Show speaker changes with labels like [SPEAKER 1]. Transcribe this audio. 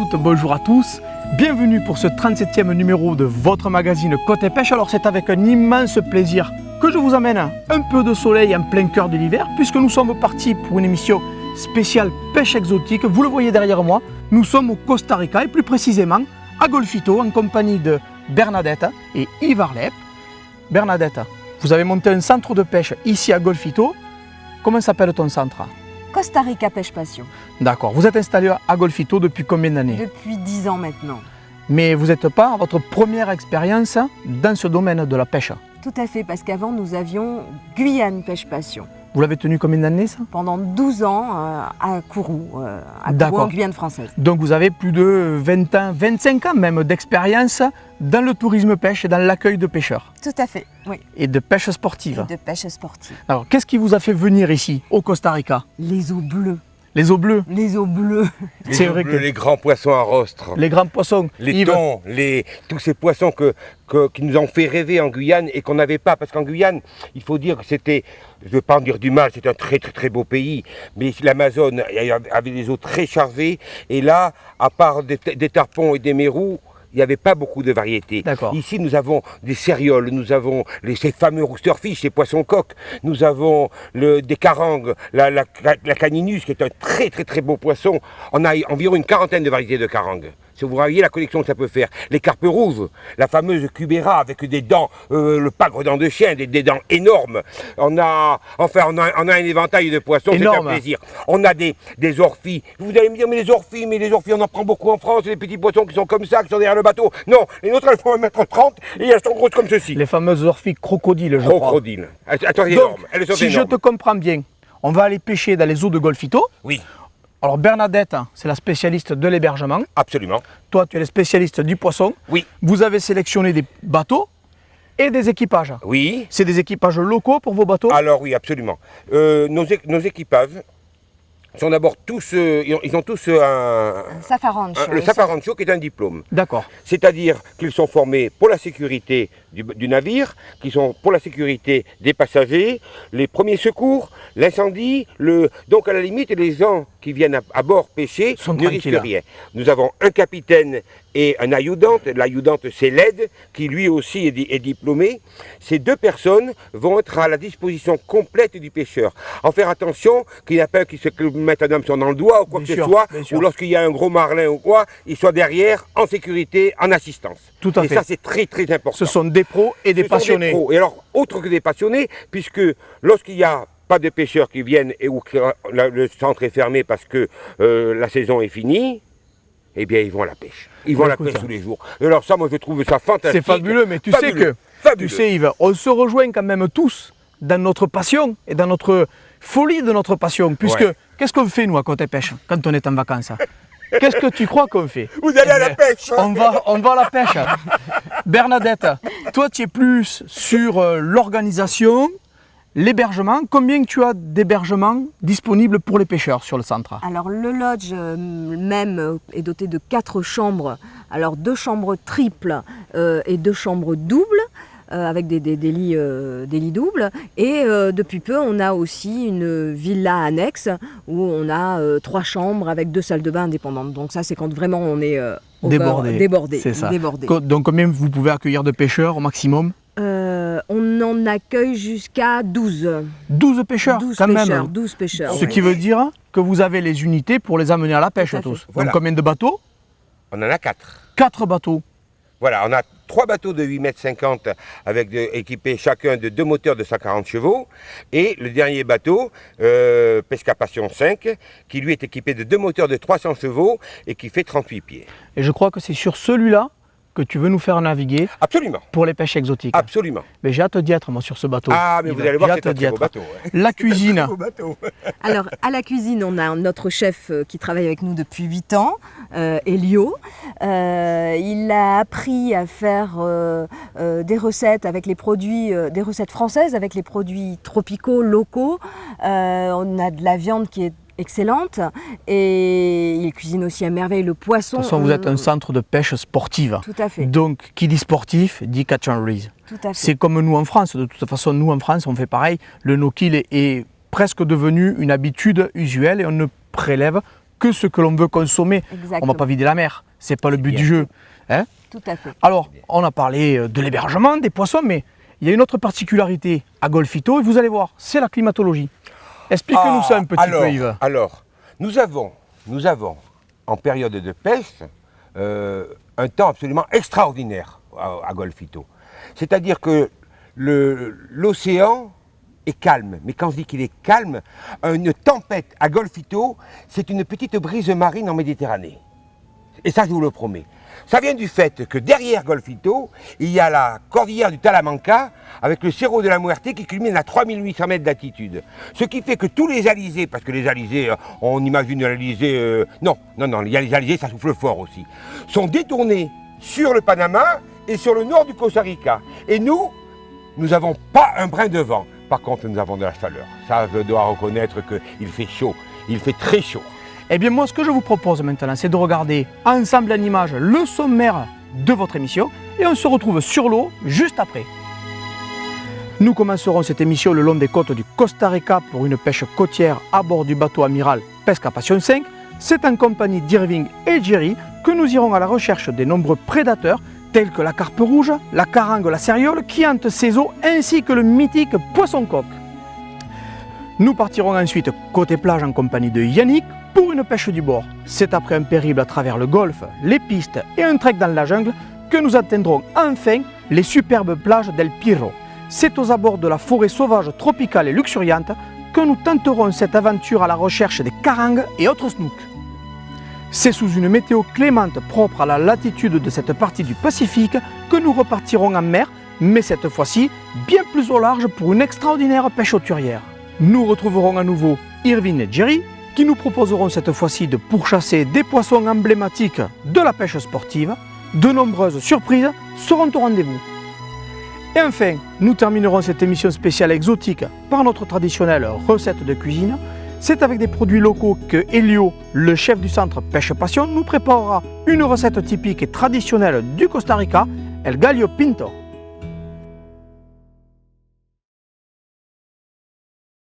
[SPEAKER 1] toutes, bonjour à tous. Bienvenue pour ce 37e numéro de votre magazine Côté Pêche. Alors c'est avec un immense plaisir que je vous amène un peu de soleil en plein cœur de l'hiver, puisque nous sommes partis pour une émission spéciale pêche exotique. Vous le voyez derrière moi, nous sommes au Costa Rica et plus précisément à Golfito en compagnie de Bernadette et Yves Arlep. Bernadette, vous avez monté un centre de pêche ici à Golfito. Comment s'appelle ton centre?
[SPEAKER 2] Costa Rica Pêche Passion.
[SPEAKER 1] D'accord. Vous êtes installé à Golfito depuis combien d'années?
[SPEAKER 2] Depuis 10 ans maintenant.
[SPEAKER 1] Mais vous n'êtes pas à votre première expérience dans ce domaine de la pêche.
[SPEAKER 2] Tout à fait, parce qu'avant nous avions Guyane Pêche Passion.
[SPEAKER 1] Vous l'avez tenu combien d'années ça?
[SPEAKER 2] Pendant 12 ans à Kourou, en Guyane française.
[SPEAKER 1] Donc vous avez plus de 20 ans, 25 ans même d'expérience dans le tourisme pêche et dans l'accueil de pêcheurs.
[SPEAKER 2] Tout à fait, oui.
[SPEAKER 1] Et de pêche sportive.
[SPEAKER 2] Et de pêche sportive.
[SPEAKER 1] Alors qu'est-ce qui vous a fait venir ici, au Costa Rica?
[SPEAKER 2] Les eaux bleues.
[SPEAKER 1] Les eaux bleues.
[SPEAKER 2] Les eaux bleues.
[SPEAKER 1] C'est vrai que
[SPEAKER 3] les grands poissons à rostre.
[SPEAKER 1] Les grands poissons.
[SPEAKER 3] Les thons, tous ces poissons qui nous ont fait rêver en Guyane et qu'on n'avait pas. Parce qu'en Guyane, il faut dire que c'était, je ne veux pas en dire du mal, c'est un très beau pays. Mais l'Amazone avait des eaux très chargées. Et là, à part des tarpons et des mérous, il n'y avait pas beaucoup de variétés. Ici, nous avons des cérioles, nous avons ces fameux roosterfish, ces poissons coques, nous avons des carangues, la caninus, qui est un très beau poisson. On a environ une quarantaine de variétés de carangues. Si vous voyez la collection que ça peut faire. Les carpes rouges, la fameuse cubera avec des dents, le pagre dents de chien, des dents énormes. On a un éventail de poissons, c'est un plaisir. On a des orphies. Vous allez me dire, mais les orphies, on en prend beaucoup en France, les petits poissons qui sont comme ça, qui sont derrière le bateau. Non, les nôtres, elles font 1,30 m et elles sont grosses comme ceci.
[SPEAKER 1] Les fameuses orphies crocodiles, je crois.
[SPEAKER 3] Crocodiles. Attends,
[SPEAKER 1] donc,
[SPEAKER 3] elles sont
[SPEAKER 1] si
[SPEAKER 3] énormes.
[SPEAKER 1] je te comprends bien, on va aller pêcher dans les eaux de Golfito.
[SPEAKER 3] Oui.
[SPEAKER 1] Alors Bernadette, c'est la spécialiste de l'hébergement.
[SPEAKER 3] Absolument.
[SPEAKER 1] Toi, tu es le spécialiste du poisson.
[SPEAKER 3] Oui.
[SPEAKER 1] Vous avez sélectionné des bateaux et des équipages.
[SPEAKER 3] Oui.
[SPEAKER 1] C'est des équipages locaux pour vos bateaux?
[SPEAKER 3] Alors oui, absolument. Nos équipages sont d'abord tous, ils ont tous un
[SPEAKER 2] Safarancho.
[SPEAKER 3] Le Safarancho qui est un diplôme.
[SPEAKER 1] D'accord.
[SPEAKER 3] C'est-à-dire qu'ils sont formés pour la sécurité du navire, qui sont pour la sécurité des passagers, les premiers secours, l'incendie, donc à la limite les gens qui viennent à bord pêcher ne risquent rien. Nous avons un capitaine et un ayudante. L'ayudante c'est l'aide qui lui aussi est diplômé. Ces deux personnes vont être à la disposition complète du pêcheur. En faire attention qu'il n'y a pas qui se mette un hameçon dans le doigt ou quoi que ce soit, ou lorsqu'il y a un gros marlin ou quoi, il soit derrière en sécurité, en assistance.
[SPEAKER 1] Tout à fait.
[SPEAKER 3] Et ça c'est très important.
[SPEAKER 1] Ce sont des pros et des passionnés.
[SPEAKER 3] Des pros. Et alors, autre que des passionnés, puisque lorsqu'il y a pas de pêcheurs qui viennent et où le centre est fermé parce que la saison est finie, eh bien ils vont à la pêche. Ils vont à la pêche tous les jours. Et alors ça, moi je trouve ça fantastique.
[SPEAKER 1] C'est fabuleux, mais tu sais que, tu sais Yves, on se rejoint quand même tous dans notre passion et dans notre folie de notre passion. Puisque, qu'est-ce qu'on fait nous à Côté Pêche quand on est en vacances? Qu'est-ce que tu crois qu'on fait?
[SPEAKER 3] Vous allez à la pêche.
[SPEAKER 1] On va à la pêche. Bernadette, toi tu es plus sur l'organisation, l'hébergement. Combien tu as d'hébergements disponibles pour les pêcheurs sur le centre?
[SPEAKER 2] Alors le lodge même est doté de 4 chambres. Alors 2 chambres triples et 2 chambres doubles. Avec des lits doubles. Et depuis peu, on a aussi une villa annexe où on a 3 chambres avec 2 salles de bain indépendantes. Donc ça, c'est quand vraiment on est débordé.
[SPEAKER 1] C'est ça. Donc combien vous pouvez accueillir de pêcheurs au maximum?
[SPEAKER 2] On en accueille jusqu'à 12.
[SPEAKER 1] 12 pêcheurs,
[SPEAKER 2] 12
[SPEAKER 1] quand
[SPEAKER 2] pêcheurs,
[SPEAKER 1] même.
[SPEAKER 2] 12 pêcheurs.
[SPEAKER 1] Ce qui veut dire que vous avez les unités pour les amener à la pêche tous.
[SPEAKER 3] Voilà.
[SPEAKER 1] Donc combien de bateaux?
[SPEAKER 3] On en a 4.
[SPEAKER 1] 4 bateaux.
[SPEAKER 3] Voilà, on a 3 bateaux de 8,50 m avec équipés chacun de 2 moteurs de 140 chevaux. Et le dernier bateau, Pesca Passion 5, qui lui est équipé de 2 moteurs de 300 chevaux et qui fait 38 pieds.
[SPEAKER 1] Et je crois que c'est sur celui-là que tu veux nous faire naviguer.
[SPEAKER 3] Absolument.
[SPEAKER 1] Pour les pêches exotiques.
[SPEAKER 3] Absolument.
[SPEAKER 1] Mais j'ai hâte d'y être moi sur ce bateau.
[SPEAKER 3] Ah, mais vous allez voir, c'est un très beau bateau.
[SPEAKER 1] La cuisine.
[SPEAKER 2] Alors, à la cuisine, on a notre chef qui travaille avec nous depuis 8 ans, Elio. Il a appris à faire des recettes avec les produits, des recettes françaises avec les produits tropicaux, locaux. On a de la viande qui est excellente et il cuisine aussi à merveille le poisson.
[SPEAKER 1] De toute façon, vous êtes un centre de pêche sportive.
[SPEAKER 2] Tout à fait.
[SPEAKER 1] Donc, qui dit sportif, dit catch and release.
[SPEAKER 2] Tout à fait.
[SPEAKER 1] C'est comme nous en France. De toute façon, nous en France, on fait pareil. Le no-kill est presque devenu une habitude usuelle et on ne prélève que ce que l'on veut consommer.
[SPEAKER 2] Exactement.
[SPEAKER 1] On ne va pas vider la mer, ce n'est pas le but
[SPEAKER 3] bien.
[SPEAKER 1] du jeu. Hein?
[SPEAKER 2] Tout à fait.
[SPEAKER 1] Alors, on a parlé de l'hébergement, des poissons, mais il y a une autre particularité à Golfito, et vous allez voir, c'est la climatologie. Expliquez-nous ça un petit peu, Yves.
[SPEAKER 3] Alors, nous avons, en période de pêche, un temps absolument extraordinaire à Golfito. C'est-à-dire que l'océan est calme. Mais quand je dis qu'il est calme, une tempête à Golfito, c'est une petite brise marine en Méditerranée. Et ça, je vous le promets. Ça vient du fait que derrière Golfito, il y a la cordillère du Talamanca avec le Cerro de la Muerte qui culmine à 3800 mètres d'altitude. Ce qui fait que tous les alizés, parce que les alizés, on imagine l'alizé... non, les alizés, ça souffle fort aussi, sont détournés sur le Panama et sur le nord du Costa Rica. Et nous n'avons pas un brin de vent. Par contre, nous avons de la chaleur. Ça, je dois reconnaître qu'il fait chaud. Il fait très chaud.
[SPEAKER 1] Eh bien moi, ce que je vous propose maintenant, c'est de regarder ensemble en image le sommaire de votre émission et on se retrouve sur l'eau juste après. Nous commencerons cette émission le long des côtes du Costa Rica pour une pêche côtière à bord du bateau amiral Pesca Passion 5. C'est en compagnie d'Irving et Jerry que nous irons à la recherche des nombreux prédateurs tels que la carpe rouge, la carangue, la céréole qui hantent ces eaux ainsi que le mythique poisson-coque. Nous partirons ensuite côté plage en compagnie de Yannick pour une pêche du bord. C'est après un périple à travers le golfe, les pistes et un trek dans la jungle que nous atteindrons enfin les superbes plages d'El Pirro. C'est aux abords de la forêt sauvage tropicale et luxuriante que nous tenterons cette aventure à la recherche des carangues et autres snooks. C'est sous une météo clémente propre à la latitude de cette partie du Pacifique que nous repartirons en mer, mais cette fois-ci bien plus au large pour une extraordinaire pêche hauturière. Nous retrouverons à nouveau Irvine et Jerry qui nous proposeront cette fois-ci de pourchasser des poissons emblématiques de la pêche sportive. De nombreuses surprises seront au rendez-vous. Et enfin, nous terminerons cette émission spéciale exotique par notre traditionnelle recette de cuisine. C'est avec des produits locaux que Elio, le chef du centre Pêche Passion, nous préparera une recette typique et traditionnelle du Costa Rica, El Gallo Pinto.